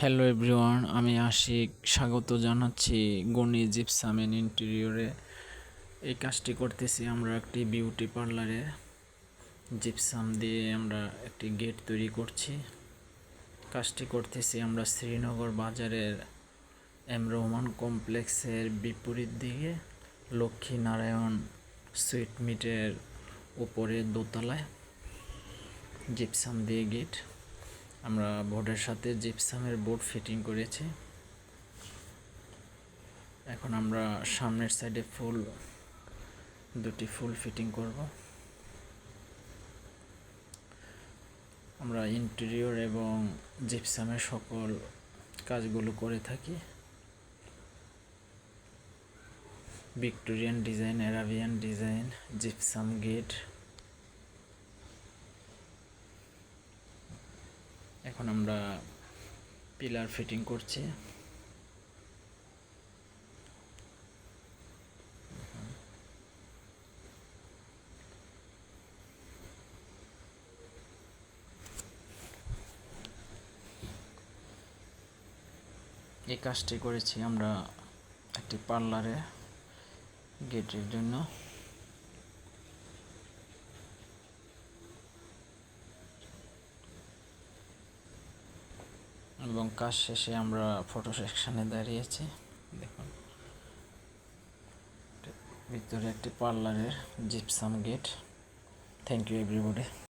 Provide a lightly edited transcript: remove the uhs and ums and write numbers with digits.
Hello everyone, আমি আশিক স্বাগত জানাচ্ছি গনি জিপসাম এন্ড ইন্টেরিয়রে। এই কাজটি করতেছি আমরা একটি বিউটি পার্লারে। জিপসাম দিয়ে আমরা একটি গেট তৈরি করছি। কাজটি করতেছি আমরা শ্রীনগর বাজারের এম রহমান কমপ্লেক্সের বিপরীত দিকে লক্ষ্মীনারায়ণ সুইট মিটের উপরে দোতলায় জিপসাম দিয়ে গেট। আমরা বোর্ডের সাথে জিপসামের বোর্ড ফিটিং করেছি। এখন আমরা সামনের সাইডে দুটি ফুল ফিটিং করব। আমরা ইন্টেরিয়র এবং জিপসামের সকল কাজগুলো করে থাকি। Victorian design, Arabian design, gypsum gate. এখন আমরা পিলার ফিটিং করছি। এই কাজটি করেছি আমরা একটি পার্লারে গেটের জন্য। এবং কাজ শেষে আমরা ফটো সেকশনে দাঁড়িয়েছি। দেখুন, ভিতরে একটি পার্লারের gypsum gate. Thank you everybody.